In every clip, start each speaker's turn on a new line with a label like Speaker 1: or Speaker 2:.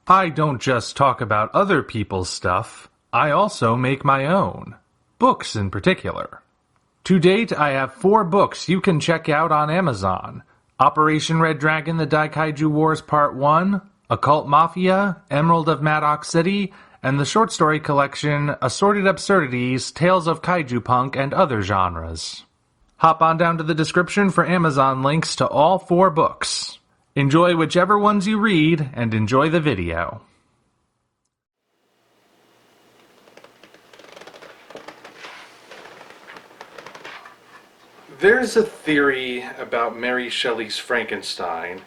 Speaker 1: I don't just talk about other people's stuff, I also make my own. Books in particular. To date, I have 4 books you can check out on Amazon. Operation Red Dragon: The Daikaiju Wars Part 1, Occult Mafia, Emerald of Maddox City, and the short story collection Assorted Absurdities, Tales of Kaiju Punk and Other Genres. Hop on down to the description for Amazon links to all 4 books. Enjoy whichever ones you read, and enjoy the video. There's a theory about Mary Shelley's Frankenstein,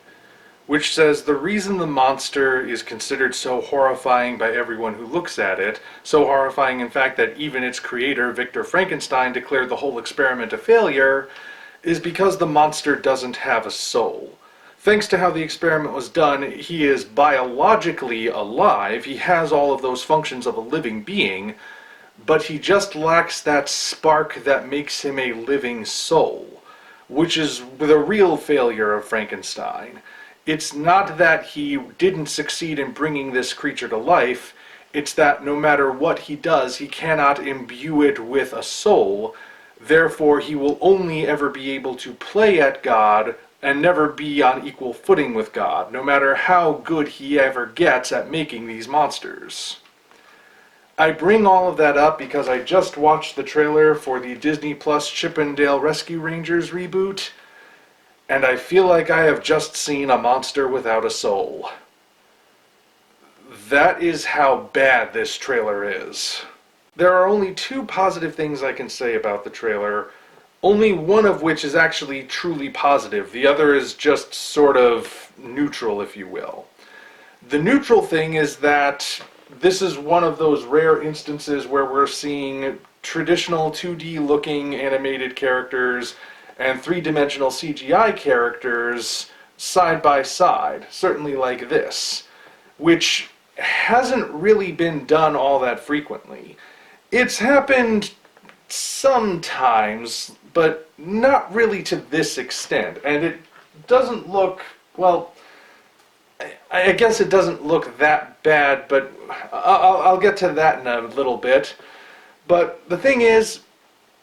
Speaker 1: which says the reason the monster is considered so horrifying by everyone who looks at it, so horrifying in fact that even its creator, Victor Frankenstein, declared the whole experiment a failure, is because the monster doesn't have a soul. Thanks to how the experiment was done, he is biologically alive, he has all of those functions of a living being, but he just lacks that spark that makes him a living soul, which is the real failure of Frankenstein. It's not that he didn't succeed in bringing this creature to life, it's that no matter what he does, he cannot imbue it with a soul, therefore he will only ever be able to play at God and never be on equal footing with God, no matter how good he ever gets at making these monsters. I bring all of that up because I just watched the trailer for the Disney Plus Chip 'n Dale Rescue Rangers reboot, and I feel like I have just seen a monster without a soul. That is how bad this trailer is. There are only 2 positive things I can say about the trailer, only one of which is actually truly positive. The other is just sort of neutral, if you will. The neutral thing is that this is one of those rare instances where we're seeing traditional 2D looking animated characters and 3-dimensional CGI characters side by side, certainly like this, which hasn't really been done all that frequently. It's happened sometimes, but not really to this extent, and it doesn't look, well, I guess it doesn't look that bad, but I'll get to that in a little bit. But the thing is,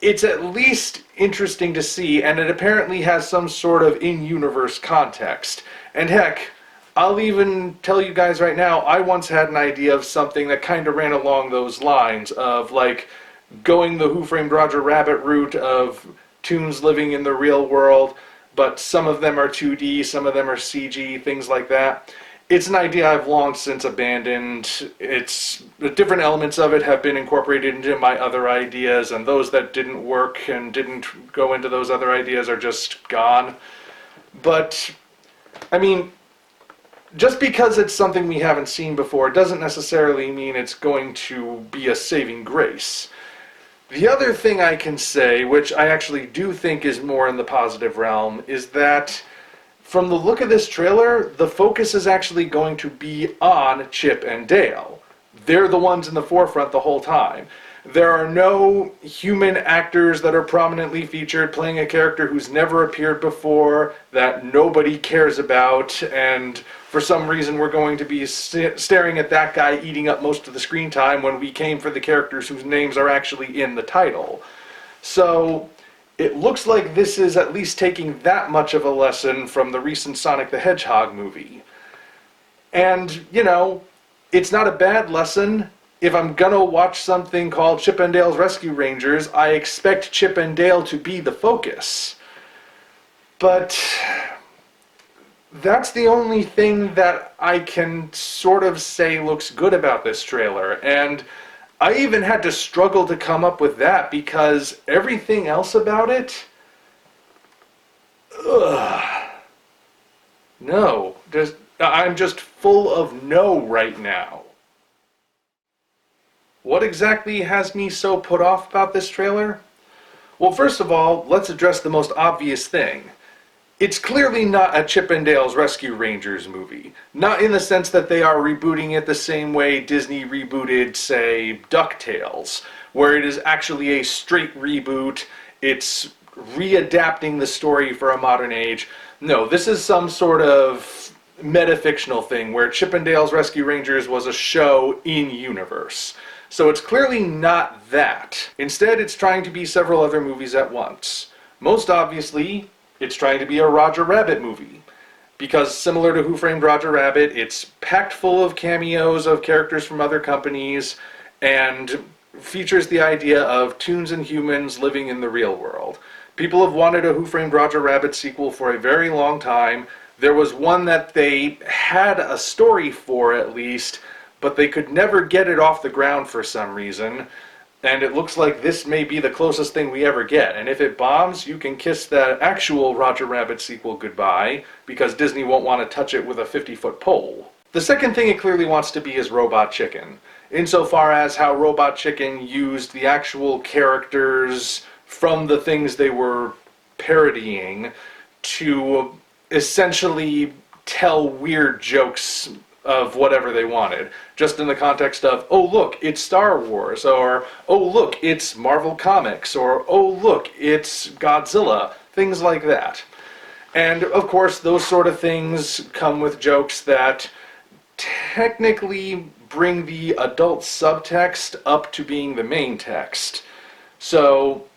Speaker 1: it's at least interesting to see, and it apparently has some sort of in-universe context. And heck, I'll even tell you guys right now, I once had an idea of something that kind of ran along those lines of, like, going the Who Framed Roger Rabbit route of toons living in the real world, but some of them are 2D, some of them are CG, things like that. It's an idea I've long since abandoned. The different elements of it have been incorporated into my other ideas, and those that didn't work and didn't go into those other ideas are just gone. But, I mean, just because it's something we haven't seen before doesn't necessarily mean it's going to be a saving grace. The other thing I can say, which I actually do think is more in the positive realm, is that from the look of this trailer, the focus is actually going to be on Chip and Dale. They're the ones in the forefront the whole time. There are no human actors that are prominently featured playing a character who's never appeared before, that nobody cares about, and for some reason we're going to be staring at that guy eating up most of the screen time when we came for the characters whose names are actually in the title. So it looks like this is at least taking that much of a lesson from the recent Sonic the Hedgehog movie. And, you know, it's not a bad lesson. If I'm gonna watch something called Chip 'n Dale's Rescue Rangers, I expect Chip and Dale to be the focus. But that's the only thing that I can sort of say looks good about this trailer. And I even had to struggle to come up with that because everything else about it, no. I'm just full of no right now. What exactly has me so put off about this trailer? Well, first of all, let's address the most obvious thing. It's clearly not a Chip 'n Dale's Rescue Rangers movie. Not in the sense that they are rebooting it the same way Disney rebooted, say, DuckTales, where it is actually a straight reboot, it's readapting the story for a modern age. No, this is some sort of metafictional thing where Chippendale's Rescue Rangers was a show in universe. So it's clearly not that. Instead, it's trying to be several other movies at once. Most obviously, it's trying to be a Roger Rabbit movie. Because similar to Who Framed Roger Rabbit, it's packed full of cameos of characters from other companies and features the idea of toons and humans living in the real world. People have wanted a Who Framed Roger Rabbit sequel for a very long time. There was one that they had a story for, at least, but they could never get it off the ground for some reason. And it looks like this may be the closest thing we ever get. And if it bombs, you can kiss that actual Roger Rabbit sequel goodbye, because Disney won't want to touch it with a 50-foot pole. The second thing it clearly wants to be is Robot Chicken, insofar as how Robot Chicken used the actual characters from the things they were parodying to essentially tell weird jokes of whatever they wanted, just in the context of, oh look, it's Star Wars, or oh look, it's Marvel Comics, or oh look, it's Godzilla, things like that. And of course, those sort of things come with jokes that technically bring the adult subtext up to being the main text. So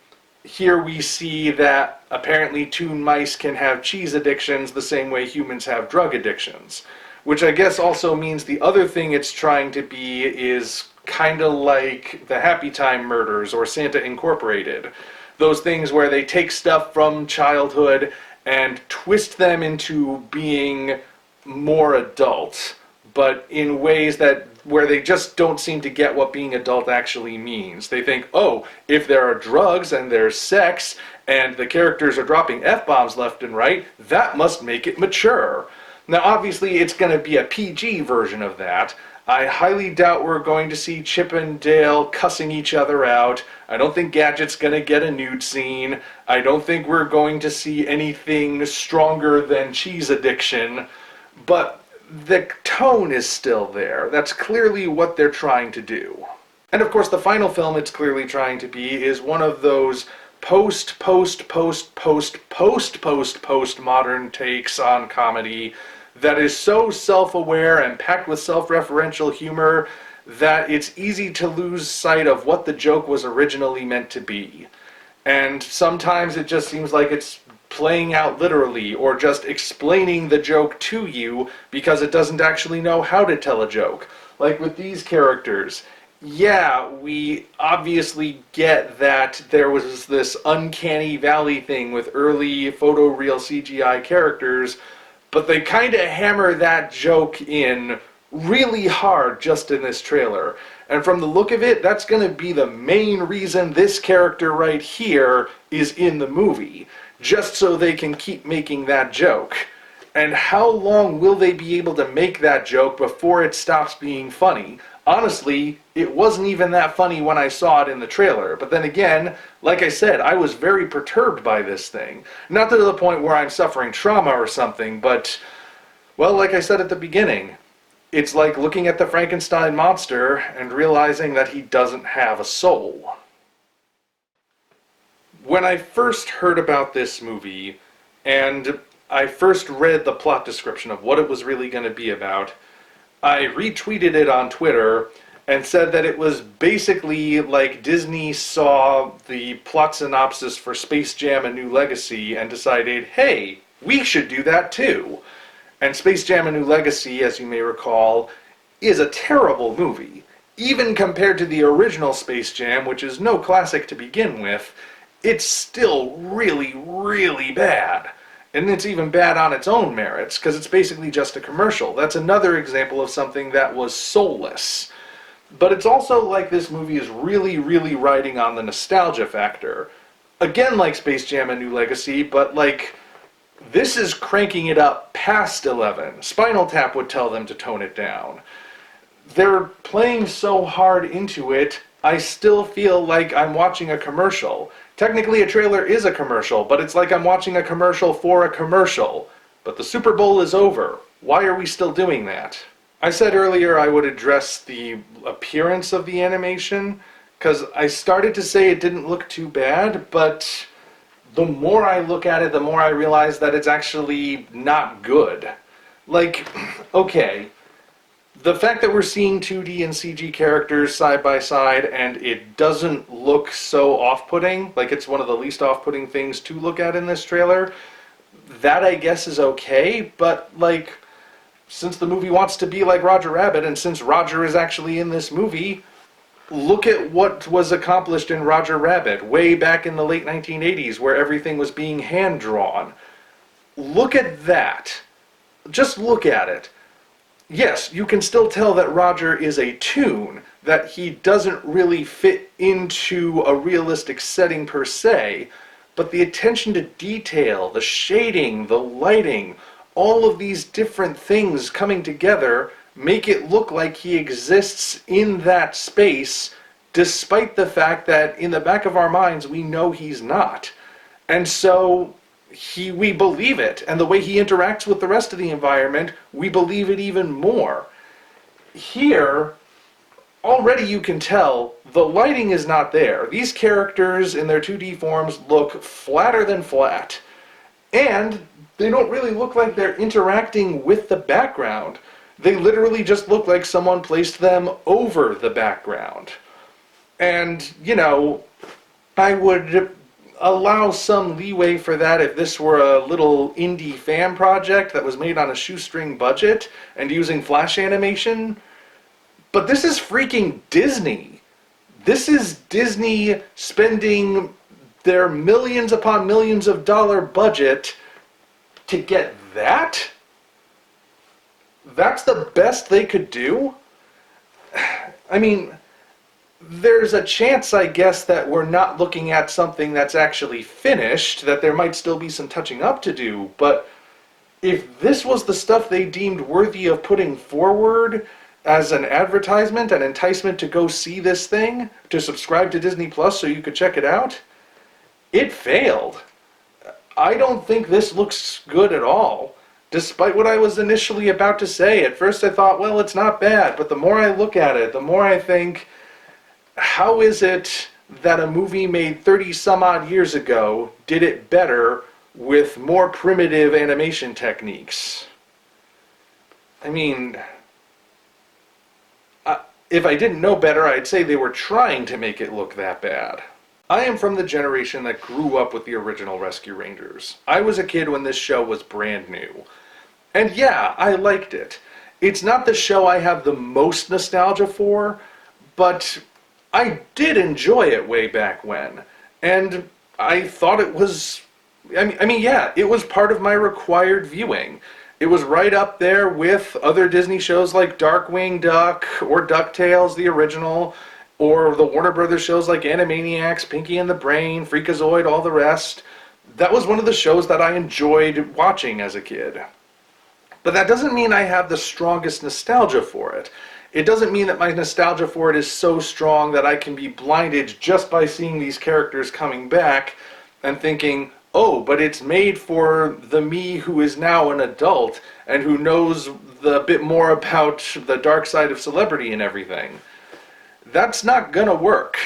Speaker 1: here we see that apparently toon mice can have cheese addictions the same way humans have drug addictions. Which I guess also means the other thing it's trying to be is kind of like the Happy Time Murders or Santa Incorporated. Those things where they take stuff from childhood and twist them into being more adult, but in ways that where they just don't seem to get what being adult actually means. They think, oh, if there are drugs and there's sex and the characters are dropping F-bombs left and right, that must make it mature. Now, obviously, it's going to be a PG version of that. I highly doubt we're going to see Chip and Dale cussing each other out. I don't think Gadget's going to get a nude scene. I don't think we're going to see anything stronger than cheese addiction. But the tone is still there. That's clearly what they're trying to do. And of course, the final film it's clearly trying to be is one of those post-modern takes on comedy that is so self-aware and packed with self-referential humor that it's easy to lose sight of what the joke was originally meant to be. And sometimes it just seems like it's playing out literally, or just explaining the joke to you because it doesn't actually know how to tell a joke. Like with these characters. Yeah, we obviously get that there was this uncanny valley thing with early photoreal CGI characters, but they kind of hammer that joke in really hard just in this trailer. And from the look of it, that's going to be the main reason this character right here is in the movie, just so they can keep making that joke. And how long will they be able to make that joke before it stops being funny? Honestly, it wasn't even that funny when I saw it in the trailer. But then again, like I said, I was very perturbed by this thing. Not to the point where I'm suffering trauma or something, but, well, like I said at the beginning, it's like looking at the Frankenstein monster and realizing that he doesn't have a soul. When I first heard about this movie, and I first read the plot description of what it was really going to be about, I retweeted it on Twitter and said that it was basically like Disney saw the plot synopsis for Space Jam: A New Legacy and decided, hey, we should do that too. And Space Jam: A New Legacy, as you may recall, is a terrible movie. Even compared to the original Space Jam, which is no classic to begin with, it's still really, really bad. And it's even bad on its own merits, because it's basically just a commercial. That's another example of something that was soulless. But it's also like this movie is really, really riding on the nostalgia factor. Again, like Space Jam: A New Legacy, but like, this is cranking it up past 11. Spinal Tap would tell them to tone it down. They're playing so hard into it, I still feel like I'm watching a commercial. Technically, a trailer is a commercial, but it's like I'm watching a commercial for a commercial. But the Super Bowl is over. Why are we still doing that? I said earlier I would address the appearance of the animation, because I started to say it didn't look too bad, but the more I look at it, the more I realize that it's actually not good. Like, okay, the fact that we're seeing 2D and CG characters side by side and it doesn't look so off-putting, like it's one of the least off-putting things to look at in this trailer, that I guess is okay, but like, since the movie wants to be like Roger Rabbit, and since Roger is actually in this movie, look at what was accomplished in Roger Rabbit way back in the late 1980s where everything was being hand-drawn. Look at that. Just look at it. Yes, you can still tell that Roger is a toon, that he doesn't really fit into a realistic setting per se, but the attention to detail, the shading, the lighting, all of these different things coming together make it look like he exists in that space, despite the fact that in the back of our minds we know he's not. And so we believe it, and the way he interacts with the rest of the environment, we believe it even more. Here, already you can tell the lighting is not there. These characters in their 2D forms look flatter than flat, and they don't really look like they're interacting with the background. They literally just look like someone placed them over the background. And, you know, I would allow some leeway for that if this were a little indie fan project that was made on a shoestring budget and using flash animation. But this is freaking Disney. This is Disney spending their millions upon millions of dollar budget to get that? That's the best they could do? I mean, there's a chance, I guess, that we're not looking at something that's actually finished, that there might still be some touching up to do, but if this was the stuff they deemed worthy of putting forward as an advertisement, an enticement to go see this thing, to subscribe to Disney Plus so you could check it out, it failed. I don't think this looks good at all. Despite what I was initially about to say, at first I thought, well, it's not bad, but the more I look at it, the more I think, how is it that a movie made 30 some odd years ago did it better with more primitive animation techniques? I mean, if I didn't know better, I'd say they were trying to make it look that bad. I am from the generation that grew up with the original Rescue Rangers. I was a kid when this show was brand new. And yeah, I liked it. It's not the show I have the most nostalgia for, but I did enjoy it way back when. And I thought it was, I mean, yeah, it was part of my required viewing. It was right up there with other Disney shows like Darkwing Duck or DuckTales, the original, or the Warner Brothers shows like Animaniacs, Pinky and the Brain, Freakazoid, all the rest. That was one of the shows that I enjoyed watching as a kid. But that doesn't mean I have the strongest nostalgia for it. It doesn't mean that my nostalgia for it is so strong that I can be blinded just by seeing these characters coming back and thinking, oh, but it's made for the me who is now an adult and who knows a bit more about the dark side of celebrity and everything. That's not gonna work.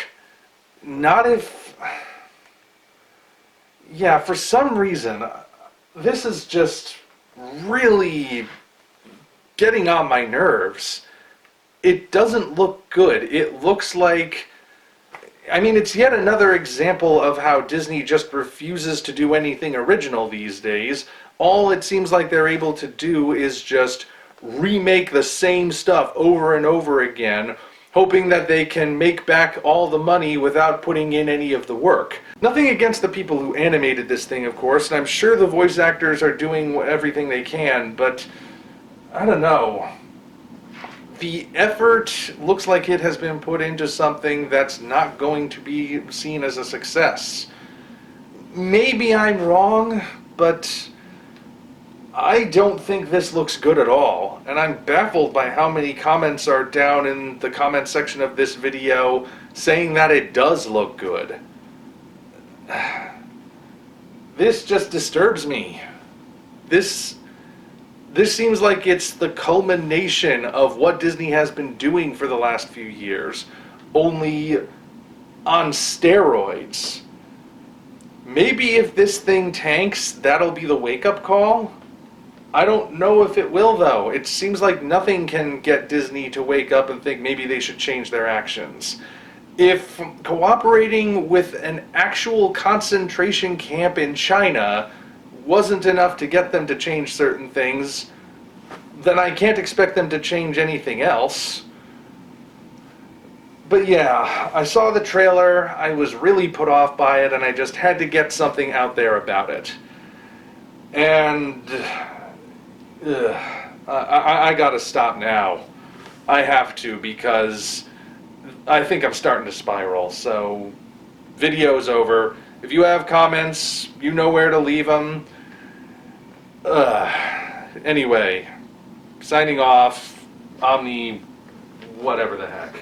Speaker 1: Not if... Yeah, for some reason, this is just really getting on my nerves. It doesn't look good. It looks like... I mean, it's yet another example of how Disney just refuses to do anything original these days. All it seems like they're able to do is just remake the same stuff over and over again, hoping that they can make back all the money without putting in any of the work. Nothing against the people who animated this thing, of course, and I'm sure the voice actors are doing everything they can, but I don't know. The effort looks like it has been put into something that's not going to be seen as a success. Maybe I'm wrong, but I don't think this looks good at all, and I'm baffled by how many comments are down in the comment section of this video saying that it does look good. This just disturbs me. This seems like it's the culmination of what Disney has been doing for the last few years, only on steroids. Maybe if this thing tanks, that'll be the wake-up call? I don't know if it will, though. It seems like nothing can get Disney to wake up and think maybe they should change their actions. If cooperating with an actual concentration camp in China wasn't enough to get them to change certain things, then I can't expect them to change anything else. But yeah, I saw the trailer, I was really put off by it, and I just had to get something out there about it. And I gotta stop now. I have to, because I think I'm starting to spiral. So, video's over. If you have comments, you know where to leave them. Anyway, signing off. Omni, whatever the heck.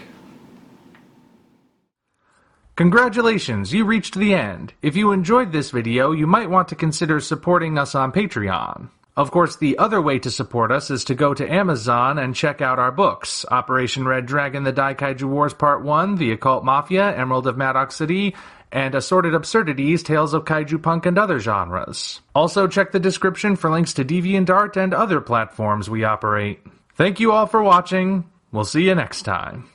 Speaker 2: Congratulations, you reached the end. If you enjoyed this video, you might want to consider supporting us on Patreon. Of course, the other way to support us is to go to Amazon and check out our books: Operation Red Dragon, The Daikaiju Wars Part 1, The Occult Mafia, Emerald of Maddox City, and Assorted Absurdities, Tales of Kaiju Punk and Other Genres. Also check the description for links to DeviantArt and other platforms we operate. Thank you all for watching. We'll see you next time.